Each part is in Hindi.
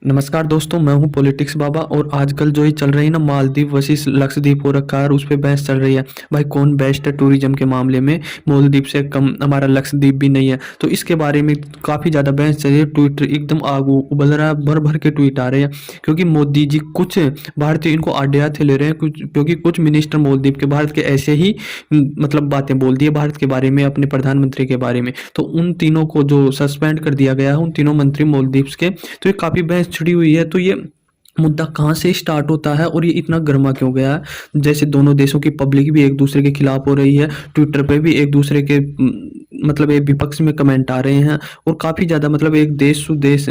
नमस्कार दोस्तों, मैं हूं पॉलिटिक्स बाबा। और आजकल जो ये चल रही है ना, मालदीव वर्सेस लक्षद्वीप हो रखा है और उस पे बहस चल रही है। भाई कौन बेस्ट है टूरिज्म के मामले में? मालदीव से कम हमारा लक्षद्वीप भी नहीं है। तो इसके बारे में काफ़ी ज़्यादा बहस चल रही है। ट्विटर एकदम आग उबल रहा है, भर भर के ट्वीट आ रहे हैं क्योंकि मोदी जी कुछ भारतीय इनको आड़े ले रहे हैं कुछ, क्योंकि कुछ मिनिस्टर मालदीव के भारत के ऐसे ही मतलब बातें बोल दी है भारत के बारे में, अपने प्रधानमंत्री के बारे में। तो उन तीनों को जो सस्पेंड कर दिया गया है, उन तीनों मंत्री मालदीव्स के, तो ये काफ़ी बहस छिड़ी हुई है। तो ये मुद्दा कहाँ से स्टार्ट होता है और ये इतना गर्मा क्यों गया है? जैसे दोनों देशों की पब्लिक भी एक दूसरे के खिलाफ हो रही है, ट्विटर पे भी एक दूसरे के मतलब एक विपक्ष में कमेंट आ रहे हैं और काफ़ी ज़्यादा मतलब एक देश टू देश,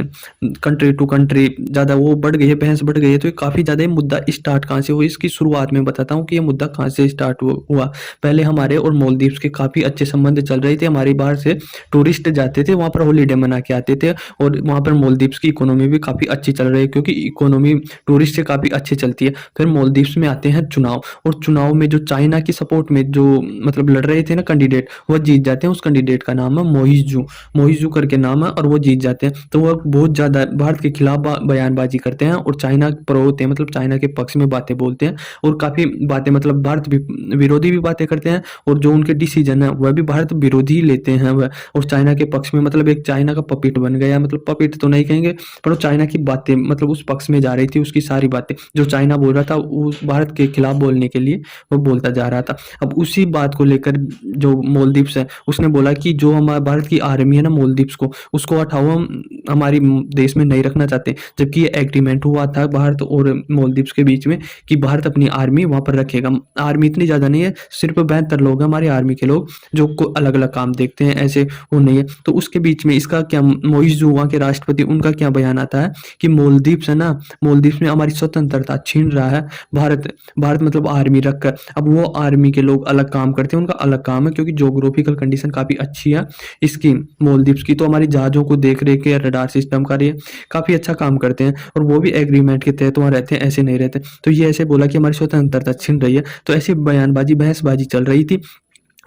कंट्री टू कंट्री ज़्यादा वो बढ़ गई है, बहस बढ़ गई है। तो ये काफ़ी ज़्यादा ये मुद्दा स्टार्ट कहाँ से हुआ, इसकी शुरुआत में बताता हूँ कि ये मुद्दा कहाँ से स्टार्ट हुआ। पहले हमारे और मालदीव्स के काफ़ी अच्छे संबंध चल रहे थे। हमारे बाहर से टूरिस्ट जाते थे, वहाँ पर हॉलीडे मना के आते थे और वहाँ पर मालदीव्स की इकोनॉमी भी काफ़ी अच्छी चल रही है, क्योंकि इकोनॉमी टूरिस्ट से काफ़ी अच्छी चलती है। फिर मालदीव्स में आते हैं चुनाव, और चुनाव में जो चाइना की सपोर्ट में जो मतलब लड़ रहे थे ना कैंडिडेट, वह जीत जाते हैं। उस कैंडिडेट का नाम है मोइजू करके नाम है, और वो जीत जाते हैं। तो वह बहुत ज़्यादा भारत के खिलाफ बयानबाजी करते हैं और चाइना प्रो होते हैं, मतलब चाइना के पक्ष में बातें बोलते हैं और काफ़ी बातें मतलब भारत विरोधी भी बातें करते हैं, और जो उनके डिसीजन है वह भी भारत विरोधी ही लेते हैं वह। और चाइना के पक्ष में मतलब एक चाइना का पपेट बन गया, मतलब पपेट तो नहीं कहेंगे, पर वो चाइना की बातें मतलब उस पक्ष में जा रही थी। उसकी सारी बातें जो चाइना बोल रहा था उस भारत के खिलाफ बोलने के लिए वो बोलता जा रहा था। अब उसी बात को लेकर जो मालदीव्स है उसने बोला कि जो हमारे भारत की आर्मी है ना, मालदीव्स को उसको हटाओ, हम हमारी देश में नहीं रखना चाहते। जबकि ये एग्रीमेंट हुआ था भारत और मालदीव्स के बीच में कि भारत अपनी आर्मी वहां पर रखेगा। आर्मी इतनी ज्यादा नहीं है, सिर्फ 72 लोग हैं हमारी आर्मी के लोग, जो को अलग अलग काम देखते हैं, ऐसे वो नहीं है। तो उसके बीच में इसका क्या, मोइज़ वहाँ के राष्ट्रपति, उनका क्या बयान आता है कि मालदीव्स है ना, मालदीव्स में हमारी स्वतंत्रता छीन रहा है भारत। भारत मतलब आर्मी रखकर, अब वो आर्मी के लोग अलग काम करते हैं, उनका अलग काम है, क्योंकि जोग्राफिकल कंडीशन काफ़ी अच्छी है इसकी मालदीव्स की। तो हमारी जहाज़ों को देख रेख के रडार सिस्टम का ये काफ़ी अच्छा काम करते हैं, और वो भी एग्रीमेंट के तहत वहाँ रहते हैं, ऐसे नहीं रहते। तो ये ऐसे बोला कि हमारी स्वतंत्रता छिन रही है। तो ऐसी बयानबाजी बहसबाजी चल रही थी।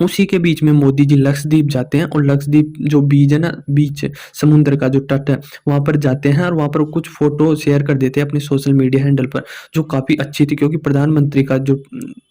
उसी के बीच में मोदी जी लक्षद्वीप जाते हैं, और लक्षद्वीप जो बीच है ना, बीच समुद्र का जो तट है वहाँ पर जाते हैं, और वहाँ पर कुछ फोटो शेयर कर देते हैं अपने सोशल मीडिया हैंडल पर, जो काफ़ी अच्छी थी, क्योंकि प्रधानमंत्री का जो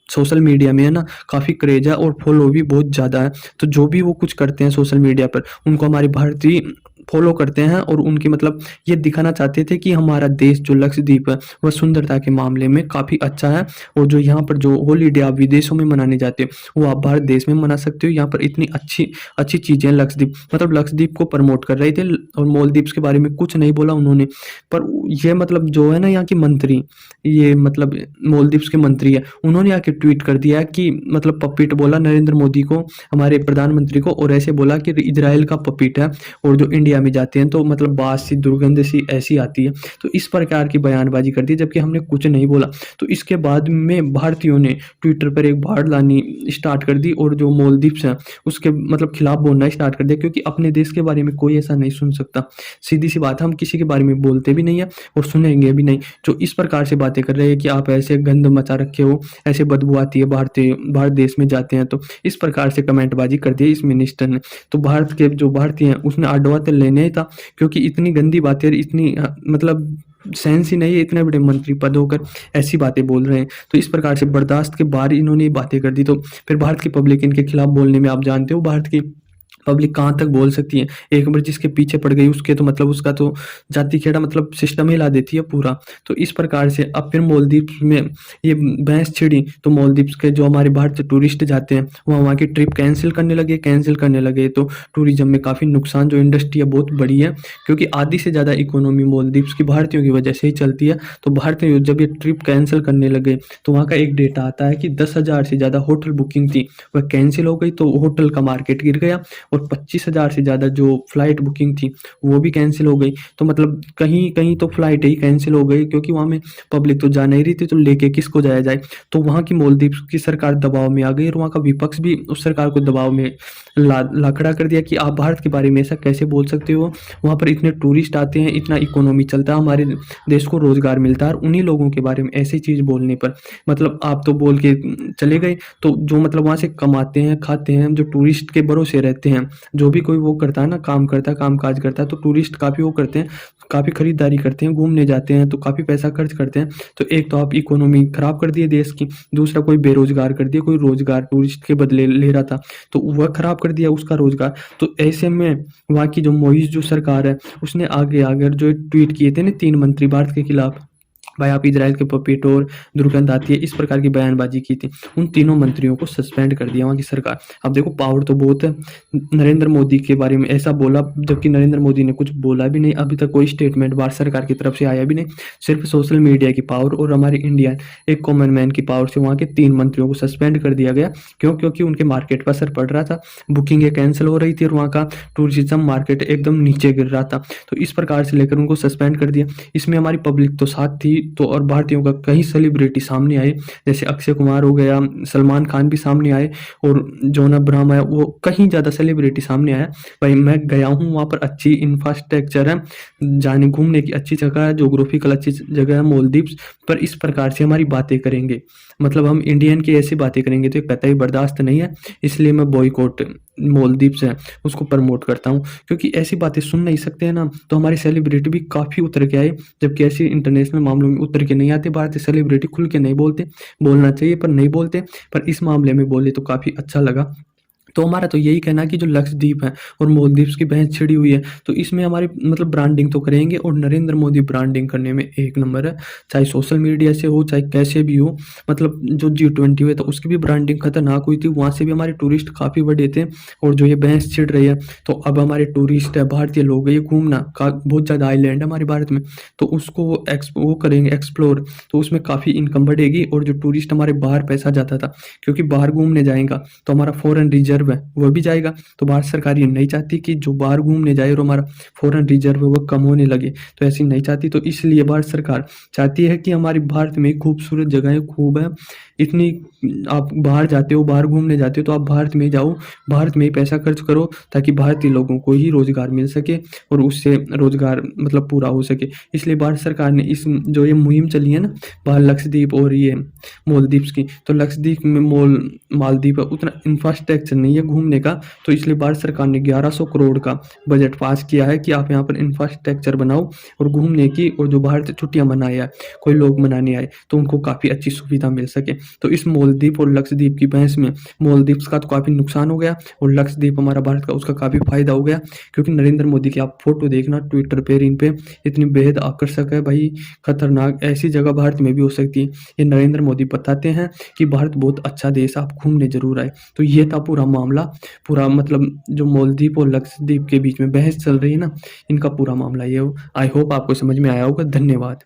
सोशल मीडिया में है ना काफ़ी क्रेज है और फॉलो भी बहुत ज़्यादा है। तो जो भी वो कुछ करते हैं सोशल मीडिया पर, उनको हमारी भारतीय फॉलो करते हैं, और उनकी मतलब ये दिखाना चाहते थे कि हमारा देश जो लक्षद्वीप है वह सुंदरता के मामले में काफ़ी अच्छा है, और जो यहाँ पर जो हॉलीडे आप विदेशों में मनाने जाते हो वो आप भारत देश में मना सकते हो। यहाँ पर इतनी अच्छी अच्छी चीज़ें हैं। लक्षद्वीप मतलब लक्षद्वीप को प्रमोट कर रहे थे, और मालदीव्स के बारे में कुछ नहीं बोला उन्होंने। पर ये मतलब जो है ना, यहाँ की मंत्री, ये मतलब मालदीव्स के मंत्री है, उन्होंने आके ट्वीट कर दिया कि मतलब पपिट बोला नरेंद्र मोदी को, हमारे प्रधानमंत्री को, और ऐसे बोला कि इजराइल का पपिट है, और जो इंडिया में जाते हैं तो मतलब बास सी दुर्गंध सी ऐसी आती है। तो इस प्रकार की बयानबाजी कर दी, जबकि हमने कुछ नहीं बोला। तो इसके बाद में भारतीयों ने ट्विटर पर एक भाड़ लानी स्टार्ट कर दी, और जो मालदीव्स हैं उसके मतलब खिलाफ बोलना स्टार्ट कर दिया, क्योंकि अपने देश के बारे में कोई ऐसा नहीं सुन सकता। सीधी सी बात है, हम किसी के बारे में बोलते भी नहीं है और सुनेंगे भी नहीं। जो इस प्रकार से बातें कर रहे हैं कि आप ऐसे गंद मचा रखे हो, ऐसे बदबू आती है भारत देश में जाते हैं, तो इस प्रकार से कमेंटबाजी कर दी इस मिनिस्टर ने। तो भारत के जो भारतीय हैं उसने अडवा तो लेना ही था, क्योंकि इतनी गंदी बातें और इतनी मतलब सेंस ही नहीं है, इतने बड़े मंत्री पद होकर ऐसी बातें बोल रहे हैं। तो इस प्रकार से बर्दाश्त के बाहर इन्होंने ये बातें कर दी। तो फिर भारत की पब्लिक इनके खिलाफ बोलने में, आप जानते हो भारत की पब्लिक कहाँ तक बोल सकती है। एक बार जिसके पीछे पड़ गई उसके तो मतलब उसका तो जाति खेड़ा मतलब सिस्टम ही हिला देती है पूरा। तो इस प्रकार से अब फिर मालदीव्स में ये बहस छिड़ी, तो मालदीव्स के जो हमारे बाहर से टूरिस्ट जाते हैं वहाँ की ट्रिप कैंसिल करने लगे। तो टूरिज्म में काफ़ी नुकसान, जो इंडस्ट्री है बहुत बड़ी है, क्योंकि आधी से ज़्यादा इकोनॉमी मालदीव्स की भारतीयों की वजह से ही चलती है। तो भारतीय जब ये ट्रिप कैंसिल करने लगे, तो वहाँ का एक डेटा आता है कि 10,000 से ज़्यादा होटल बुकिंग थी वह कैंसिल हो गई, तो होटल का मार्केट गिर गया, और 25,000 से ज़्यादा जो फ्लाइट बुकिंग थी वो भी कैंसिल हो गई। तो मतलब कहीं कहीं तो फ्लाइट ही कैंसिल हो गई, क्योंकि वहाँ में पब्लिक तो जा नहीं रही थी, तो लेके किसको जाया जाए। तो वहाँ की मालदीव्स की सरकार दबाव में आ गई, और वहाँ का विपक्ष भी उस सरकार को दबाव में ला खड़ा कर दिया कि आप भारत के बारे में ऐसा कैसे बोल सकते हो। वहाँ पर इतने टूरिस्ट आते हैं, इतना इकोनॉमी चलता है, हमारे देश को रोजगार मिलता है, और उन्हीं लोगों के बारे में ऐसी चीज़ बोलने पर मतलब आप तो बोल के चले गए। तो जो मतलब वहाँ से कमाते हैं खाते हैं, जो टूरिस्ट के भरोसे रहते हैं, जो भी कोई वो करता है ना, काम करता है, काम-काज करता है, तो टूरिस्ट काफ़ी वो करते हैं, काफ़ी खरीदारी करते हैं, घूमने जाते हैं, तो काफ़ी पैसा खर्च करते हैं। तो एक तो आप इकोनॉमी खराब कर दिए देश की, दूसरा कोई बेरोज़गार कर दिया, कोई रोज़गार टूरिस्ट के बदले ले रहा था, तो वह खराब कर दिया उसका रोज़गार। तो ऐसे में वहाँ की जो मोइज़ जो सरकार है, उसने आगे आकर जो ट्वीट किए थे ना 3 मंत्री भारत के खिलाफ, भाई आप इज़राइल के पपेटोर, दुर्गंध आती है, इस प्रकार की बयानबाज़ी की थी। उन तीनों मंत्रियों को सस्पेंड कर दिया वहाँ की सरकार। अब देखो पावर तो बहुत है। नरेंद्र मोदी के बारे में ऐसा बोला, जबकि नरेंद्र मोदी ने कुछ बोला भी नहीं, अभी तक कोई स्टेटमेंट भारत सरकार की तरफ से आया भी नहीं। सिर्फ सोशल मीडिया की पावर और हमारे इंडिया एक कॉमन मैन की पावर से वहाँ के 3 मंत्रियों को सस्पेंड कर दिया गया। क्यों? क्योंकि उनके मार्केट पर असर पड़ रहा था, बुकिंगें कैंसल हो रही थी और वहाँ का टूरिज़्म मार्केट एकदम नीचे गिर रहा था। तो इस प्रकार से लेकर उनको सस्पेंड कर दिया। इसमें हमारी पब्लिक तो साथ थी, तो और भारतीयों का कई सेलिब्रिटी सामने आए, जैसे अक्षय कुमार हो गया, सलमान खान भी सामने आए और जॉन अब्राहम है, वो कहीं ज़्यादा सेलिब्रिटी सामने आया। भाई मैं गया हूँ वहाँ पर, अच्छी इंफ्रास्ट्रक्चर है, जाने घूमने की अच्छी जगह है, ज्योग्राफिकल अच्छी जगह है मालदीव्स, पर इस प्रकार से हमारी बातें करेंगे, मतलब हम इंडियन की ऐसी बातें करेंगे तो ये कतई बर्दाश्त नहीं है। इसलिए मैं बॉयकॉट मालदीव्स है उसको प्रमोट करता हूँ, क्योंकि ऐसी बातें सुन नहीं सकते हैं ना, तो हमारे सेलिब्रिटी भी काफ़ी उतर के आए, जबकि ऐसे इंटरनेशनल मामलों में उतर के नहीं आते। भारतीय सेलिब्रिटी खुल के नहीं बोलते, बोलना चाहिए पर नहीं बोलते, पर इस मामले में बोले तो काफ़ी अच्छा लगा। तो हमारा तो यही कहना है कि जो लक्षद्वीप है और मालदीव्स की बहस छिड़ी हुई है, तो इसमें हमारी मतलब ब्रांडिंग तो करेंगे, और नरेंद्र मोदी ब्रांडिंग करने में एक नंबर है, चाहे सोशल मीडिया से हो, चाहे कैसे भी हो। मतलब जो G20 हुए तो उसकी भी ब्रांडिंग खतरनाक हुई थी, वहाँ से भी हमारे टूरिस्ट काफ़ी बढ़े थे। और जो ये बहस छिड़ रही है, तो अब हमारे टूरिस्ट है, भारतीय लोग हैं, ये घूमना का बहुत ज़्यादा आइलैंड है हमारे भारत में, तो उसको वो करेंगे एक्सप्लोर, तो उसमें काफ़ी इनकम बढ़ेगी। और जो टूरिस्ट हमारे बाहर पैसा जाता था, क्योंकि बाहर घूमने जाएगा तो हमारा फॉरेन रिजर्व है वो भी जाएगा। तो भारत सरकार ये नहीं चाहती कि जो बाहर घूमने जाए और हमारा फॉरेन रिजर्व है वो कम होने लगे, तो ऐसी नहीं चाहती। तो इसलिए भारत सरकार चाहती है कि हमारी भारत में खूबसूरत जगहें खूब है, इतनी आप बाहर जाते हो, बाहर घूमने जाते हो, तो आप भारत में जाओ, भारत में ही पैसा खर्च करो, ताकि भारतीय लोगों को ही रोजगार मिल सके और उससे रोजगार मतलब पूरा हो सके। इसलिए भारत सरकार ने इस जो ये मुहिम चली है ना, बाहर लक्षद्वीप और ये मालदीव्स की, तो लक्षद्वीप में मालदीव है, उतना इंफ्रास्ट्रक्चर नहीं है घूमने का, तो इसलिए भारत सरकार ने 1100 करोड़ का बजट पास किया है कि आप यहाँ पर इंफ्रास्ट्रक्चर बनाओ और घूमने की, और जो बाहर से छुट्टियां मनाए आए, कोई लोग मनाने आए, तो उनको काफ़ी अच्छी सुविधा मिल सके। तो इस मालदीव और लक्षद्वीप की बहस में मालदीव्स का तो काफ़ी नुकसान हो गया, और लक्षद्वीप हमारा भारत का उसका काफ़ी फायदा हो गया, क्योंकि नरेंद्र मोदी की आप फोटो देखना ट्विटर पे, इन पे इतनी बेहद आकर्षक है भाई, खतरनाक। ऐसी जगह भारत में भी हो सकती है, ये नरेंद्र मोदी बताते हैं कि भारत बहुत अच्छा देश है, आप घूमने जरूर आए। तो ये था पूरा मामला, पूरा मतलब जो मालदीव और लक्षद्वीप के बीच में बहस चल रही है ना, इनका पूरा मामला ये हो। आई होप आपको समझ में आया होगा। धन्यवाद।